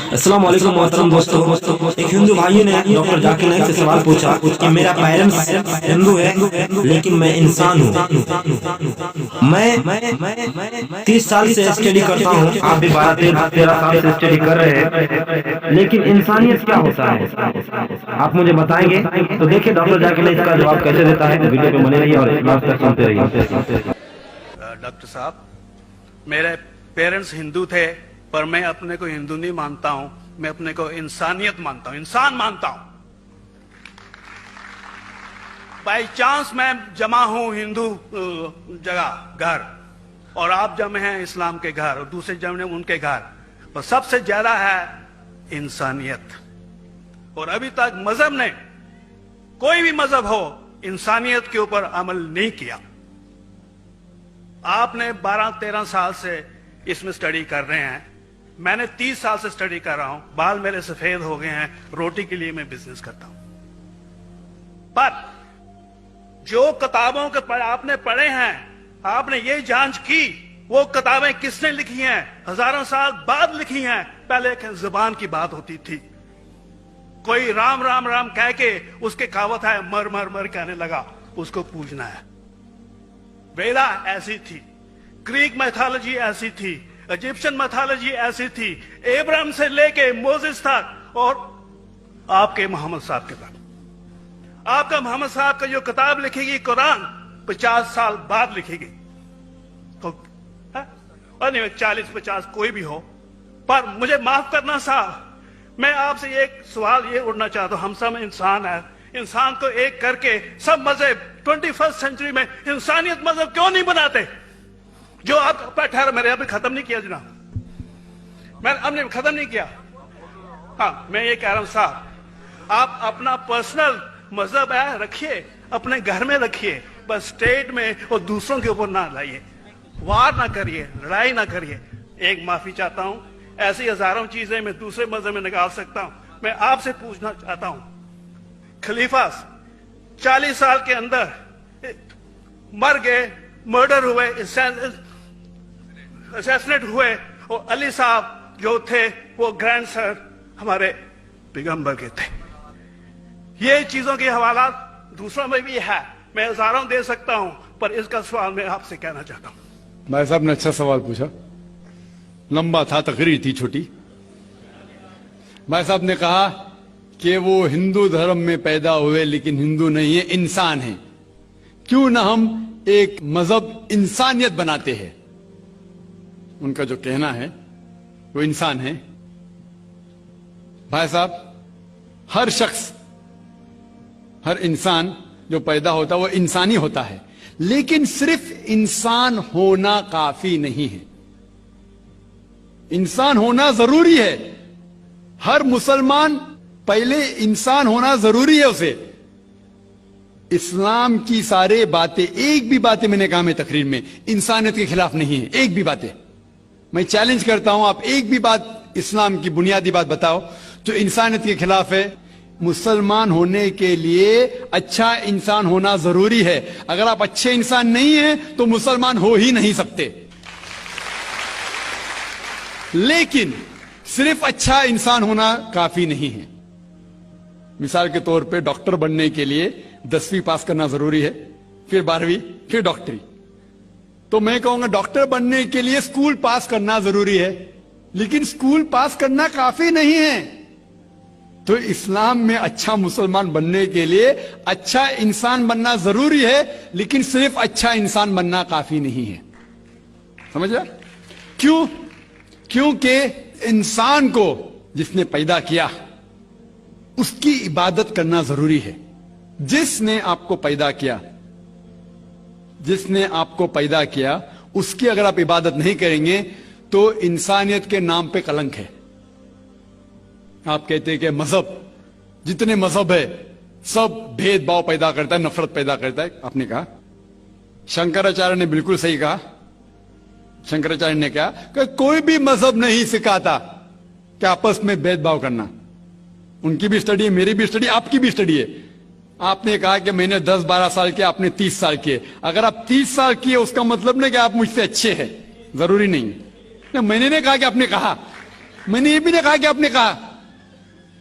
अस्सलाम वालेकुम मोहतरम दोस्तों, एक हिंदू भाई ने डॉक्टर जाकिर नाइक से सवाल पूछा कि मेरा पेरेंट्स हिंदू है लेकिन मैं इंसान हूँ। मैं 30 साल से स्टडी करता हूँ, आप भी 12-13 साल से स्टडी कर रहे हैं, लेकिन इंसानियत क्या होता है आप मुझे बताएंगे? तो देखिए डॉक्टर जाकिर नाइक इसका जवाब कैसे देता है। वीडियो पे बने रहिए और लास्ट तक सुनते रहिए। डॉक्टर साहब, मेरे पेरेंट्स हिंदू थे पर मैं अपने को हिंदू नहीं मानता हूं, मैं अपने को इंसानियत मानता हूं, इंसान मानता हूं। बाई चांस मैं जमा हूं हिंदू जगह घर और आप जमे हैं इस्लाम के घर और दूसरे जमे उनके घर, पर सबसे ज्यादा है इंसानियत। और अभी तक मजहब ने, कोई भी मजहब हो, इंसानियत के ऊपर अमल नहीं किया। आपने 12-13 साल से इसमें स्टडी कर रहे हैं, मैंने 30 साल से स्टडी कर रहा हूं, बाल मेरे सफेद हो गए हैं, रोटी के लिए मैं बिजनेस करता हूं। पर जो किताबों के आपने पढ़े हैं, आपने ये जांच की वो किताबें किसने लिखी हैं? हजारों साल बाद लिखी हैं। पहले एक जुबान की बात होती थी, कोई राम राम राम कह के उसके कहावत है मर मर मर कहने लगा, उसको पूजना है। वेदा ऐसी थी, ग्रीक मैथोलॉजी ऐसी थी, इजिप्शियन मैथोलॉजी ऐसी थी, इब्राहिम से लेके मोसेस तक और आपके मोहम्मद साहब के तक। आपका मोहम्मद साहब का जो किताब लिखेगी कुरान 50 साल बाद लिखेगी, तो और नहीं 40-50 कोई भी हो। पर मुझे माफ करना साहब, मैं आपसे एक सवाल ये उड़ना चाहता हूं, हम सब इंसान है, इंसान को एक करके सब मजहब 21st सेंचुरी में इंसानियत मजहब क्यों नहीं बनाते? जो आप ठहर, मेरे अभी खत्म नहीं किया जनाब, मैंने हमने खत्म नहीं किया। हाँ, मैं ये कह रहा हूं साहब, आप अपना पर्सनल मजहब है रखिए, अपने घर में रखिए, बस स्टेट में और दूसरों के ऊपर ना लाइए, वार ना करिए, लड़ाई ना करिए। एक माफी चाहता हूं, ऐसी हजारों चीजें मैं दूसरे मजहब में निकाल सकता हूं। मैं आपसे पूछना चाहता हूं, खलीफा 40 साल के अंदर मर गए, मर्डर हुए, असैसिनेट हुए, और अली साहब जो थे वो ग्रैंड सर हमारे पैगंबर के थे। ये चीजों के हवाला दूसरों में भी है, मैं हजारों दे सकता हूं, पर इसका सवाल मैं आपसे कहना चाहता हूं। भाई साहब ने अच्छा सवाल पूछा, लंबा था, तकरीर थी छोटी। भाई साहब ने कहा कि वो हिंदू धर्म में पैदा हुए लेकिन हिंदू नहीं है, इंसान है। क्यों ना हम एक मजहब इंसानियत बनाते हैं? उनका जो कहना है वो इंसान है। भाई साहब, हर शख्स, हर इंसान जो पैदा होता है वो इंसानी होता है, लेकिन सिर्फ इंसान होना काफी नहीं है। इंसान होना जरूरी है। हर मुसलमान पहले इंसान होना जरूरी है उसे। इस्लाम की सारे बातें, एक भी बातें मैंने कहा मैं तकरीर में, इंसानियत के खिलाफ नहीं है। एक भी बातें मैं चैलेंज करता हूं, आप एक भी बात इस्लाम की बुनियादी बात बताओ जो इंसानियत के खिलाफ है। मुसलमान होने के लिए अच्छा इंसान होना जरूरी है। अगर आप अच्छे इंसान नहीं हैं तो मुसलमान हो ही नहीं सकते। लेकिन सिर्फ अच्छा इंसान होना काफी नहीं है। मिसाल के तौर पे डॉक्टर बनने के लिए 10वीं पास करना जरूरी है, फिर 12वीं, फिर डॉक्टरी। तो मैं कहूंगा डॉक्टर बनने के लिए स्कूल पास करना जरूरी है, लेकिन स्कूल पास करना काफी नहीं है। तो इस्लाम में अच्छा मुसलमान बनने के लिए अच्छा इंसान बनना जरूरी है, लेकिन सिर्फ अच्छा इंसान बनना काफी नहीं है। समझ रहे? क्यों? क्योंकि इंसान को जिसने पैदा किया उसकी इबादत करना जरूरी है। जिसने आपको पैदा किया, जिसने आपको पैदा किया, उसकी अगर आप इबादत नहीं करेंगे तो इंसानियत के नाम पे कलंक है। आप कहते हैं कि मजहब, जितने मजहब है सब भेदभाव पैदा करता है, नफरत पैदा करता है। आपने कहा, शंकराचार्य ने बिल्कुल सही कहा। शंकराचार्य ने कहा कि कोई भी मजहब नहीं सिखाता कि आपस में भेदभाव करना। उनकी भी स्टडी है, मेरी भी स्टडी, आपकी भी स्टडी है। आपने कहा कि मैंने 10-12 साल किए, आपने 30 साल किए। अगर आप 30 साल किए उसका मतलब नहीं कि आप मुझसे अच्छे हैं, जरूरी नहीं। मैंने नहीं कहा कि आपने कहा, میں نے یہ بھی نہیں کہا کہ آپ نے کہا.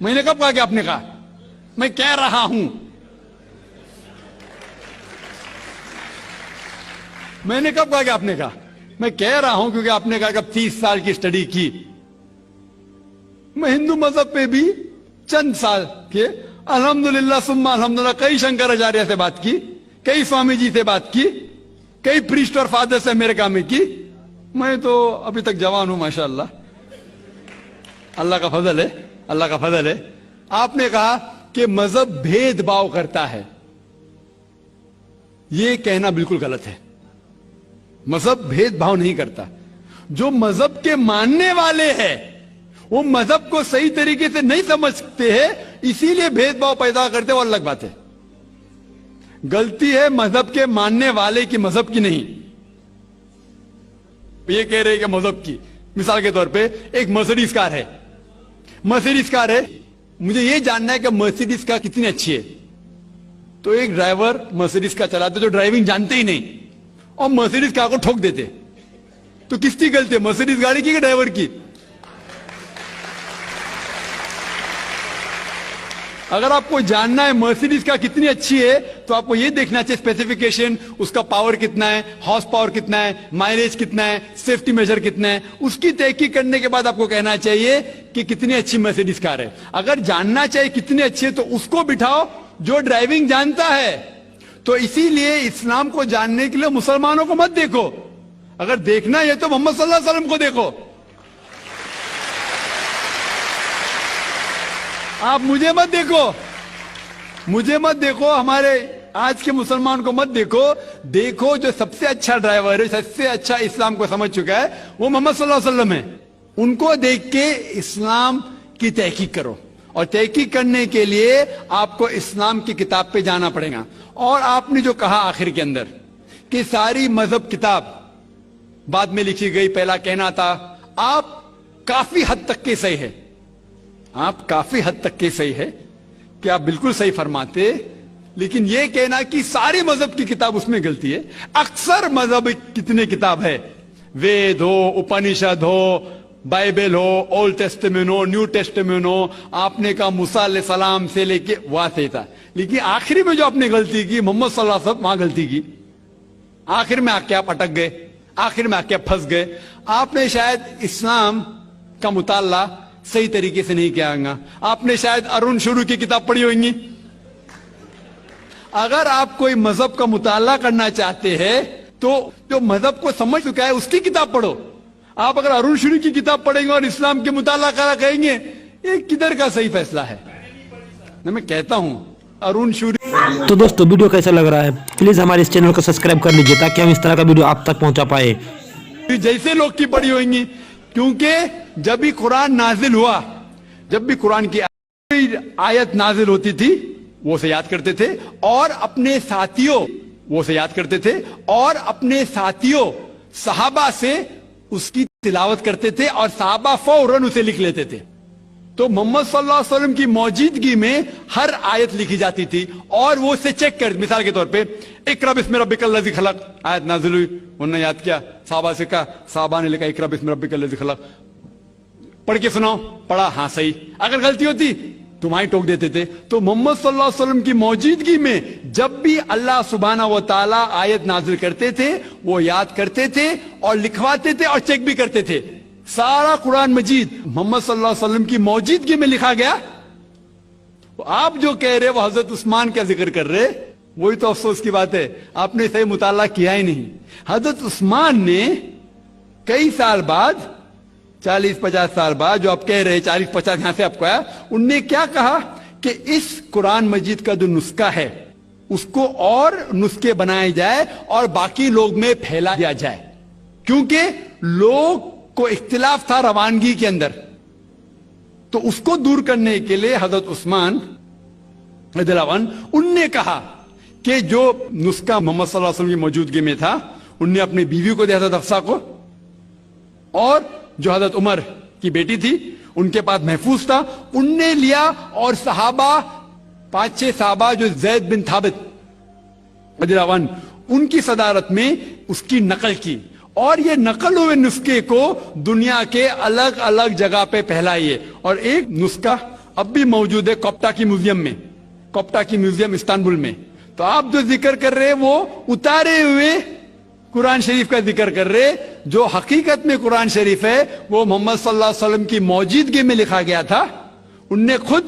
میں نے کب کہا کہ آپ نے کہا؟ میں کہہ رہا ہوں. میں نے کب کہا کہ آپ نے کہا؟ میں کہہ رہا ہوں کیونکہ آپ نے کہا کہ اب 30 سال کی اسٹڈی کی. میں ہندو مذہب پہ بھی چند سال کے الحمدللہ ثم الحمدللہ کئی شنکراچاریہ سے بات کی, کئی سوامی جی سے بات کی, کئی پریسٹ اور فادر سے امریکہ میں کی. میں تو ابھی تک جوان ہوں ماشاءاللہ. اللہ کا فضل ہے, اللہ کا فضل ہے. آپ نے کہا کہ مذہب بھید بھاؤ کرتا ہے. یہ کہنا بالکل غلط ہے. مذہب بھید بھاؤ نہیں کرتا. جو مذہب کے ماننے والے ہیں وہ مذہب کو صحیح طریقے سے نہیں سمجھتے ہیں, اسی لیے بھید بھاؤ پیدا کرتے, وہ الگ بات ہے. غلطی ہے مذہب کے ماننے والے کی, مذہب کی نہیں. یہ کہہ رہے کہ مذہب کی. مثال کے طور پہ ایک مرسیڈیز کار ہے, مرسیڈیز کار ہے, مجھے یہ جاننا ہے کہ مرسیڈیز کار کتنی اچھی ہے. تو ایک ڈرائیور مرسیڈیز کار چلاتے جو ڈرائیونگ جانتے ہی نہیں اور مرسیڈیز کار کو ٹھوک دیتے, تو کس کی غلطی ہے, مرسیڈیز گاڑی کی کہ ڈرائیور کی؟ اگر آپ کو جاننا ہے مرسیڈیز کا کتنی اچھی ہے تو آپ کو یہ دیکھنا چاہیے اسپیسیفیکیشن, اس کا پاور کتنا ہے, ہارس پاور کتنا ہے, مائلیج کتنا ہے, سیفٹی میجر کتنا ہے. اس کی تحقیق کرنے کے بعد آپ کو کہنا چاہیے کہ کتنی اچھی مرسیڈیز کار ہے. اگر جاننا چاہیے کتنی اچھی ہے تو اس کو بٹھاؤ جو ڈرائیونگ جانتا ہے. تو اسی لیے اسلام کو جاننے کے لیے مسلمانوں کو مت دیکھو, اگر دیکھنا ہے تو محمد صلی اللہ علیہ وسلم کو دیکھو. آپ مجھے مت دیکھو, مجھے مت دیکھو, ہمارے آج کے مسلمان کو مت دیکھو. دیکھو جو سب سے اچھا ڈرائیور ہے, سب سے اچھا اسلام کو سمجھ چکا ہے, وہ محمد صلی اللہ علیہ وسلم ہے. ان کو دیکھ کے اسلام کی تحقیق کرو, اور تحقیق کرنے کے لیے آپ کو اسلام کی کتاب پہ جانا پڑے گا. اور آپ نے جو کہا آخر کے اندر کہ ساری مذہب کتاب بعد میں لکھی گئی, پہلا کہنا تھا, آپ کافی حد تک کے صحیح ہے. آپ کافی حد تک کے صحیح ہے کہ آپ بالکل صحیح فرماتے, لیکن یہ کہنا کہ ساری مذہب کی کتاب اس میں غلطی ہے. اکثر مذہب کتنے کتاب ہے, وید ہو, اپنشد ہو, بائبل ہو, اولڈ ٹیسٹمنٹ ہو, نیو ٹیسٹمنٹ ہو. آپ نے کہا موسیٰ علیہ السلام سے لے کے وہاں سے تھا, لیکن آخری میں جو آپ نے غلطی کی محمد صلی اللہ علیہ وسلم, وہاں غلطی کی. آخر میں آ کے آپ اٹک گئے, آخر میں آ کے آپ پھنس گئے. آپ نے شاید اسلام کا مطالعہ صحیح طریقے سے نہیں کیا گا. آپ نے شاید ارون شروع کی کتاب پڑھی ہوگی. اگر آپ کوئی مذہب کا مطالعہ کرنا چاہتے ہیں تو جو مذہب کو سمجھ چکا ہے اس کی کتاب پڑھو. آپ اگر ارون شروع کی کتاب پڑھیں گے اور اسلام کے مطالعہ کرا کہیں گے, یہ کدھر کا صحیح فیصلہ ہے؟ میں کہتا ہوں ارون شروع. تو دوستو ویڈیو کیسا لگ رہا ہے, پلیز ہمارے اس چینل کو سبسکرائب کر لیجئے تاکہ ہم اس طرح کا ویڈیو آپ تک پہنچا پائے. جیسے لوگ کی پڑھی ہوئیں گی, کیونکہ جب بھی قرآن نازل ہوا, جب بھی قرآن کی آیت نازل ہوتی تھی وہ اسے یاد کرتے تھے, اور اپنے ساتھیوں وہ اسے یاد کرتے تھے, اور اپنے ساتھیوں صحابہ سے اس کی تلاوت کرتے تھے, اور صحابہ فوراً اسے لکھ لیتے تھے. تو محمد صلی اللہ علیہ وسلم کی موجودگی میں ہر آیت لکھی جاتی تھی, اور وہ اسے چیک کر, مثال کے طور پہ اقرا بسم ربک الذی خلق آیت نازل ہوئی, انہوں نے یاد کیا, صحابہ سے کہا, صحابہ نے لکھا اقرا بسم ربک الذی خلق, پڑھ کے سناؤ, پڑھا, ہاں صحیح. اگر غلطی ہوتی تمہاری ٹوک دیتے تھے. تو محمد صلی اللہ علیہ وسلم کی موجودگی میں جب بھی اللہ سبحانہ و تعالی آیت نازل کرتے تھے وہ یاد کرتے تھے اور لکھواتے تھے اور چیک بھی کرتے تھے. سارا قرآن مجید محمد صلی اللہ علیہ وسلم کی موجودگی میں لکھا گیا. آپ جو کہہ رہے وہ حضرت عثمان کا ذکر کر رہے, وہی تو افسوس کی بات ہے, آپ نے صحیح مطالعہ کیا ہی نہیں. حضرت عثمان نے کئی سال بعد, 40-50 سال بعد, جو آپ کہہ رہے 40-50 یہاں سے آپ کو آیا, ان نے کیا کہا کہ اس قرآن مجید کا جو نسخہ ہے اس کو اور نسخے بنائے جائے اور باقی لوگ میں پھیلا دیا جائے, کیونکہ لوگ کو اختلاف تھا روانگی کے اندر. تو اس کو دور کرنے کے لیے حضرت عثمان رضی اللہ عنہ, ان نے کہا کہ جو نسخہ محمد صلی اللہ علیہ وسلم کی موجودگی میں تھا ان نے اپنی بیوی کو دیا, حضرت حفصہ کو, اور جو حضرت عمر کی بیٹی تھی ان کے پاس محفوظ تھا, ان نے لیا, اور صحابہ 5-6 صحابہ جو زید بن ثابت رضی اللہ عنہ ان کی صدارت میں اس کی نقل کی, और ये नकल हुए नुस्खे को दुनिया के अलग अलग जगह पे फैलाइए। और एक नुस्खा अब भी मौजूद है कोप्टा की म्यूजियम में, कोप्टा की म्यूजियम इस्तांबुल में। तो आप जो जिक्र कर रहे हैं वो उतारे हुए कुरान शरीफ का जिक्र कर रहे, जो हकीकत में कुरान शरीफ है वो मोहम्मद सल्लल्लाहु अलैहि वसल्लम की मौजूदगी में लिखा गया था। उनने खुद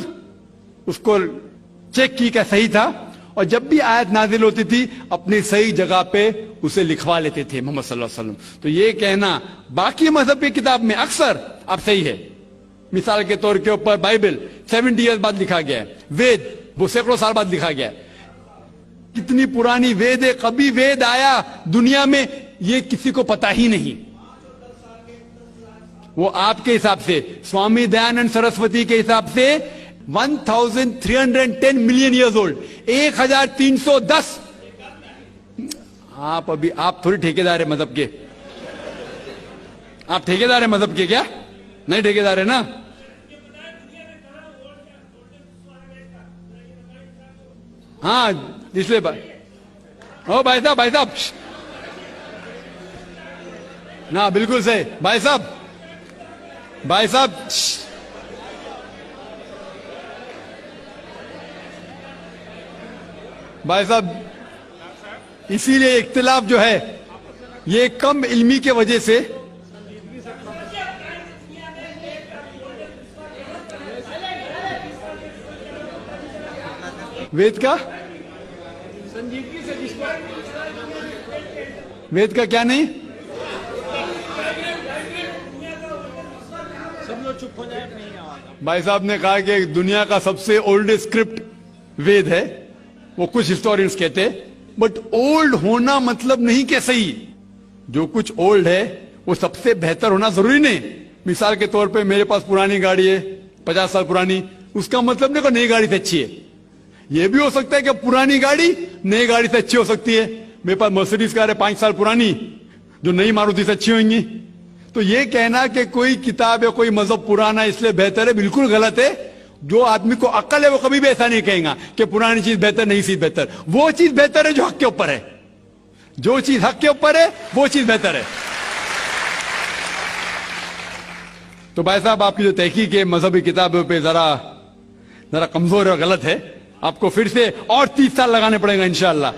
उसको चेक की क्या सही था, और जब भी आयत नाजिल होती थी अपनी सही जगह पे उसे लिखवा लेते थे मोहम्मद सल्लल्लाहु अलैहि वसल्लम। तो ये कहना बाकी मजहब की किताब में अक्सर अब सही है। मिसाल के तौर के ऊपर बाइबल 70 ईयर्स बाद लिखा गया है, वेद वो सैकड़ों साल बाद लिखा गया है। कितनी पुरानी वेद है, कभी वेद आया दुनिया में ये किसी को पता ही नहीं। वो आपके हिसाब से, स्वामी दयानंद सरस्वती के हिसाब से 1310 मिलियन ईयर्स ओल्ड, 1310। आप थोड़ी ठेकेदार है मजहब के, आप ठेकेदार है मजहब के क्या? नहीं ठेकेदार है ना। हाँ इसलिए ओ भाई साहब ना, बिल्कुल सही भाई साहब भाई साहब, इसीलिए इख्तिलाफ जो है ये कम इल्मी के वजह से। वेद का वेद का क्या नहीं, सब लोग चुप हो जाए। भाई साहब ने कहा कि दुनिया का सबसे ओल्डेस्ट स्क्रिप्ट वेद है, वो कुछ हिस्टोरियंस कहते हैं। बट ओल्ड होना मतलब नहीं कि सही, जो कुछ ओल्ड है वो सबसे बेहतर होना जरूरी नहीं। मिसाल के तौर पे मेरे पास पुरानी गाड़ी है 50 साल पुरानी, उसका मतलब नहीं कि नई गाड़ी से अच्छी है। ये भी हो सकता है कि पुरानी गाड़ी नई गाड़ी से अच्छी हो सकती है। मेरे पास मर्सिडीज कार है 5 साल पुरानी, जो नई मारुति से अच्छी होंगी। तो ये कहना कि कोई किताब या कोई मजहब पुराना इसलिए बेहतर है, बिल्कुल गलत है। जो आदमी को अक्ल है वो कभी भी ऐसा नहीं कहेगा कि पुरानी चीज बेहतर, नई चीज बेहतर। वो चीज बेहतर है जो हक के ऊपर है, जो चीज हक के ऊपर है वो चीज बेहतर है। तो भाई साहब आपकी जो तहकीक है मजहबी किताबों पे जरा कमजोर और गलत है। आपको फिर से और 30 साल लगाने पड़ेगा इंशाअल्लाह।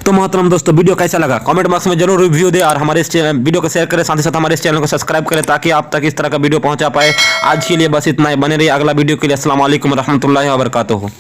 तो मोहतरम दोस्तों, वीडियो कैसा लगा कमेंट बॉक्स में जरूर रिव्यू दे, और हमारे इस वीडियो को शेयर करें, साथ ही साथ हमारे इस चैनल को सब्सक्राइब करें ताकि आप तक इस तरह का वीडियो पहुंचा पाए। आज के लिए बस इतना ही, बने रहिए अगला वीडियो के लिए। अस्सलाम वालेकुम रहमतुल्लाहि व बरकातुहू।